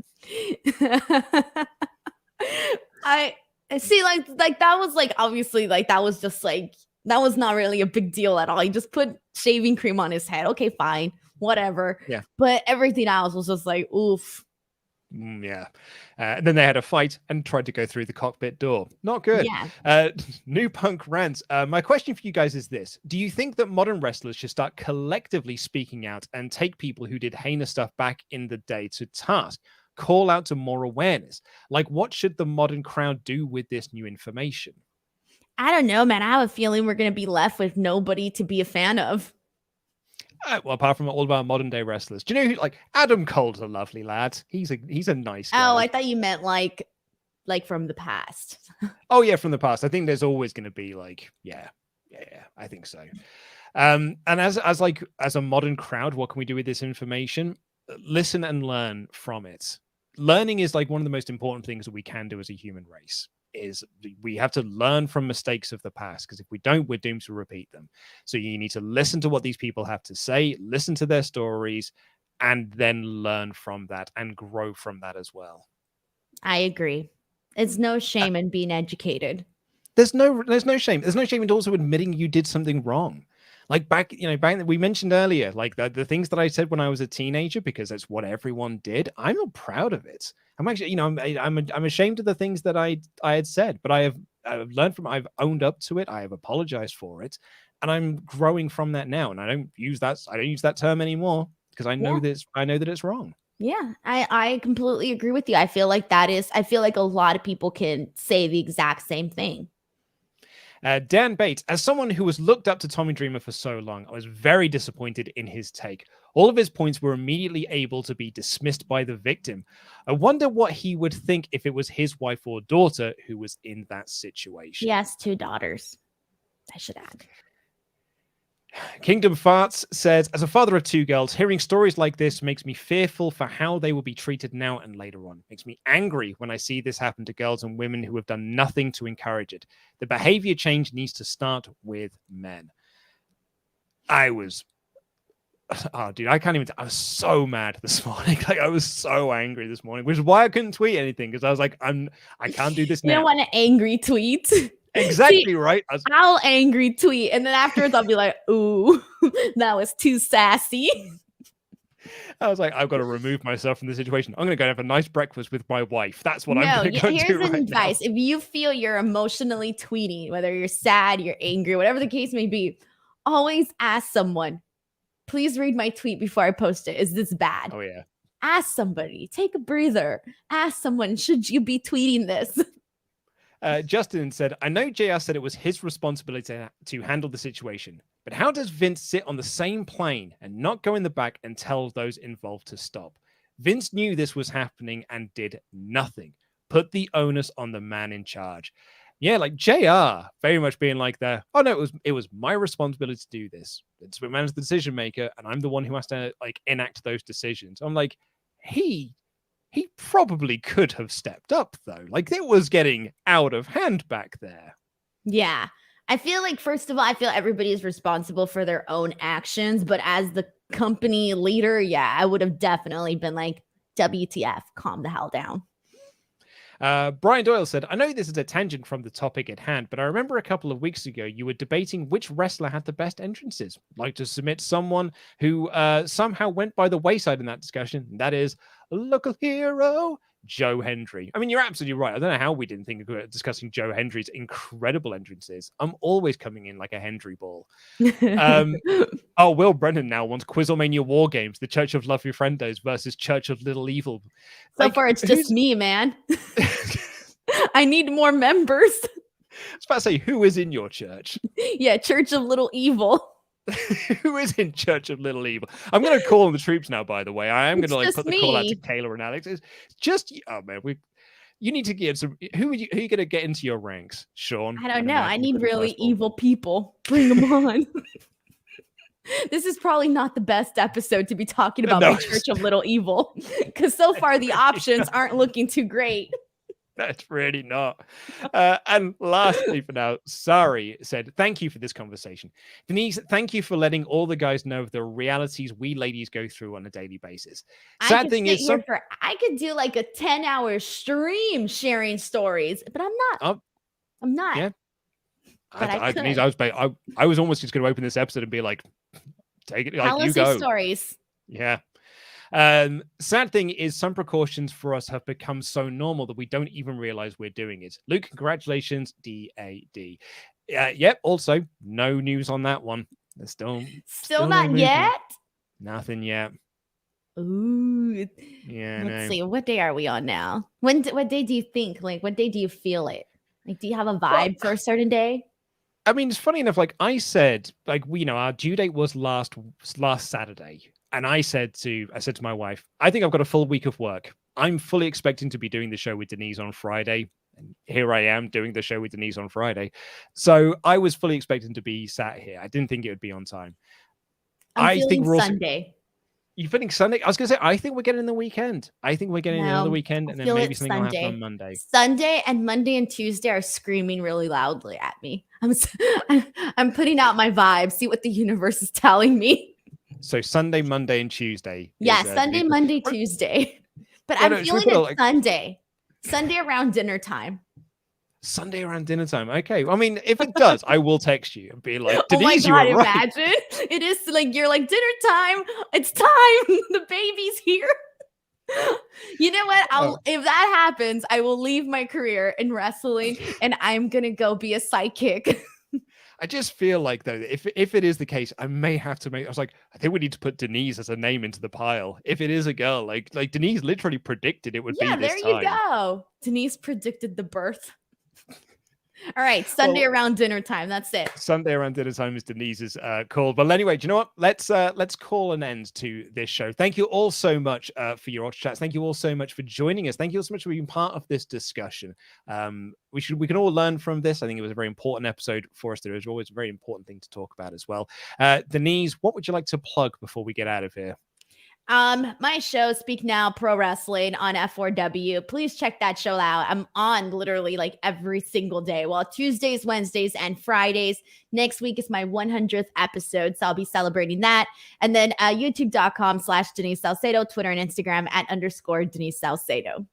I see, like that was like, obviously, like that was just like, that was not really a big deal at all. He just put shaving cream on his head. Okay, fine, whatever. Yeah. But everything else was just like, oof. Yeah. And then they had a fight and tried to go through the cockpit door. Not good. Yeah. New Punk rants. My question for you guys is this. Do you think that modern wrestlers should start collectively speaking out and take people who did heinous stuff back in the day to task? Call out to more awareness? Like, what should the modern crowd do with this new information? I don't know, man. I have a feeling we're going to be left with nobody to be a fan of. Well, apart from all of our modern day wrestlers, do you know who, like, Adam Cole's a lovely lad. He's a nice guy. Oh, I thought you meant like from the past. Oh yeah, from the past. I think there's always going to be like, yeah, I think so. And as a modern crowd, what can we do with this information? Listen and learn from it. Learning is like one of the most important things that we can do as a human race. Is we have to learn from mistakes of the past, because if we don't, we're doomed to repeat them. So you need to listen to what these people have to say, listen to their stories, and then learn from that and grow from that as well. I agree. It's no shame in being educated. There's no shame. There's no shame in also admitting you did something wrong. Like back we mentioned earlier, like the things that I said when I was a teenager, because that's what everyone did. I'm not proud of it. I'm actually, I'm ashamed of the things that I had said, but I've learned from, I've owned up to it. I have apologized for it, and I'm growing from that now. And I don't use that term anymore because I know that it's wrong. Yeah, I completely agree with you. I feel like a lot of people can say the exact same thing. Dan Bates, as someone who has looked up to Tommy Dreamer for so long, I was very disappointed in his take. All of his points were immediately able to be dismissed by the victim. I wonder what he would think if it was his wife or daughter who was in that situation. He has 2 daughters, I should add. Kingdom Farts says, as a father of 2 girls, hearing stories like this makes me fearful for how they will be treated now and later on. Makes me angry when I see this happen to girls and women who have done nothing to encourage it. The behavior change needs to start with men. I was I was so mad this morning. Like, I was so angry this morning, which is why I couldn't tweet anything, because I was like, I can't do this now. You don't want an angry tweet. Exactly. See, right. I'll angry tweet, and then afterwards I'll be like, ooh, that was too sassy. I was like, I've got to remove myself from the situation. I'm going to go have a nice breakfast with my wife. That's what I'm going to go do here's right advice. now. If you feel you're emotionally tweeting, whether you're sad, you're angry, whatever the case may be, always ask someone, please read my tweet before I post it. Is this bad? Oh, yeah. Ask somebody. Take a breather. Ask someone, should you be tweeting this? Justin said, I know JR said it was his responsibility to handle the situation, but how does Vince sit on the same plane and not go in the back and tell those involved to stop? Vince knew this was happening and did nothing. Put the onus on the man in charge. Yeah, like JR very much being like oh no, it was my responsibility to do this. It's the man's the decision maker, and I'm the one who has to like enact those decisions. I'm like, he probably could have stepped up though. Like, it was getting out of hand back there. Yeah. I feel like, first of all, I feel everybody is responsible for their own actions. But as the company leader, yeah, I would have definitely been like, WTF, calm the hell down. Brian Doyle said, I know this is a tangent from the topic at hand, but I remember a couple of weeks ago you were debating which wrestler had the best entrances. I'd like to submit someone who somehow went by the wayside in that discussion. That is local hero, Joe Hendry. I mean, you're absolutely right. I don't know how we didn't think of discussing Joe Hendry's incredible entrances. I'm always coming in like a Hendry ball. Oh, Will Brennan now wants Quizzlemania War Games, the Church of Lovely Friendos versus Church of Little Evil. So far, it's just me, man. I need more members. I was about to say, who is in your church? Yeah, Church of Little Evil. Who is in Church of Little Evil? I'm going to call on the troops now, by the way. I am going to like put the call out to Kayla and Alex. It's just, oh man, you need to get some. Who are you going to get into your ranks, Sean? I don't know. I need really evil people. Bring them on. This is probably not the best episode to be talking about my Church of Little Evil, because so far the options aren't looking too great. That's really not. And lastly for now, Sari said, thank you for this conversation. Denise, thank you for letting all the guys know of the realities we ladies go through on a daily basis. Sad thing is, I could do like a 10-hour stream sharing stories, but I'm not. I'm not. Yeah. Denise, I was almost just going to open this episode and be like, take it, like, you go. Stories. Yeah. Sad thing is some precautions for us have become so normal that we don't even realize we're doing it. Luke, congratulations, DAD. Yep, also no news on that one. There's still not yet. Nothing yet. Ooh. Yeah. Let's see. What day are we on now? What day do you think? Like, what day do you feel it? Like, do you have a vibe for a certain day? I mean, it's funny enough. Like I said, like our due date was last Saturday. And I said to my wife, I think I've got a full week of work. I'm fully expecting to be doing the show with Denise on Friday. And here I am doing the show with Denise on Friday. So I was fully expecting to be sat here. I didn't think it would be on time. I think we're Sunday. You feeling Sunday? I was going to say, I think we're getting the weekend. I think we're getting another weekend, and then maybe something will happen on Monday. Sunday and Monday and Tuesday are screaming really loudly at me. I'm putting out my vibe. See what the universe is telling me. So Sunday, Monday, and Tuesday. Yeah, Sunday, Monday, Tuesday. But I'm feeling it Sunday. Sunday around dinner time. Sunday around dinner time. Okay. I mean, if it does, I will text you and be like, Denise, you were right. Imagine. It is like, you're like, dinner time. It's time. The baby's here. You know what? If that happens, I will leave my career in wrestling and I'm going to go be a sidekick. I just feel like, though, if it is the case, I may have to I was like, I think we need to put Denise as a name into the pile. If it is a girl, like Denise literally predicted it would be this time. Yeah, there you go. Denise predicted the birth. All right, Sunday around dinner time. That's it. Sunday around dinner time is Denise's call. But anyway, do you know what? Let's call an end to this show. Thank you all so much for your chats. Thank you all so much for joining us. Thank you all so much for being part of this discussion. We can all learn from this. I think it was a very important episode for us. There is always a very important thing to talk about as well. Denise, what would you like to plug before we get out of here? My show, Speak Now Pro Wrestling on F4W. Please check that show out. I'm on literally like every single day. Well, Tuesdays, Wednesdays, and Fridays. Next week is my 100th episode, so I'll be celebrating that. And then youtube.com/Denise Salcedo, Twitter and Instagram @ Denise Salcedo.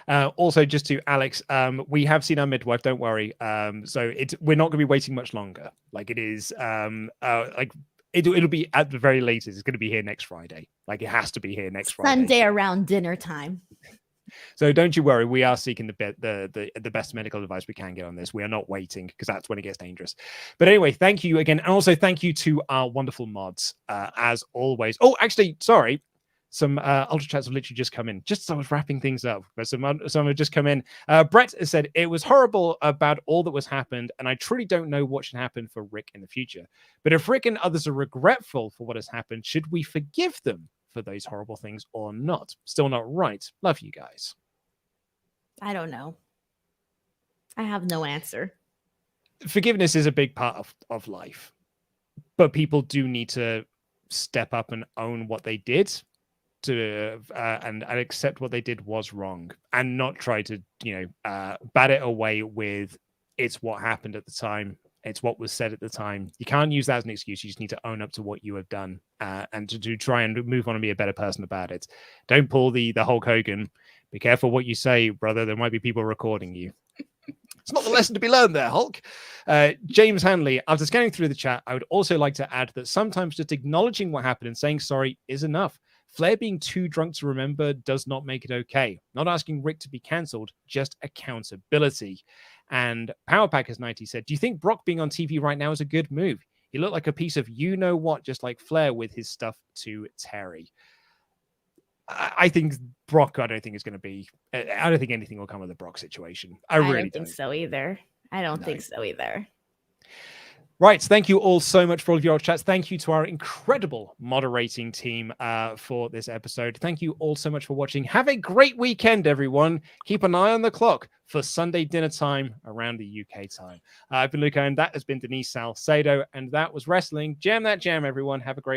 Also, just to Alex, we have seen our midwife. Don't worry. So we're not going to be waiting much longer. Like it is, It'll be at the very latest. It's going to be here next Friday. Like it has to be here next Friday. Sunday around dinner time. So don't you worry. We are seeking the best medical advice we can get on this. We are not waiting because that's when it gets dangerous. But anyway, thank you again, and also thank you to our wonderful mods as always. Oh, actually, sorry. Some ultra chats have literally just come in just as I was wrapping things up, but some have just come in. Brett has said it was horrible about all that was happened, and I truly don't know what should happen for Rick in the future. But if Rick and others are regretful for what has happened, should we forgive them for those horrible things or not? Still not right. Love you guys. I don't know. I have no answer. Forgiveness is a big part of life, but people do need to step up and own what they did. And accept what they did was wrong and not try to bat it away with it's what happened at the time. It's what was said at the time. You can't use that as an excuse. You just need to own up to what you have done and to try and move on and be a better person about it. Don't pull the Hulk Hogan. Be careful what you say, brother. There might be people recording you. It's not the lesson to be learned there, Hulk. James Hanley, after scanning through the chat, I would also like to add that sometimes just acknowledging what happened and saying sorry is enough. Flair being too drunk to remember does not make it okay. Not asking Rick to be cancelled, just accountability. And PowerPackers90 said, do you think Brock being on TV right now is a good move? He looked like a piece of you-know-what, just like Flair with his stuff to Terry. I think Brock, I don't think is going to be, I don't think anything will come of the Brock situation. I really don't think so either. I don't think so either. Right. Thank you all so much for all of your chats. Thank you to our incredible moderating team for this episode. Thank you all so much for watching. Have a great weekend, everyone. Keep an eye on the clock for Sunday dinner time around the UK time. I've been Luca, and that has been Denise Salcedo, and that was Wrestling. Jam that jam, everyone. Have a great week.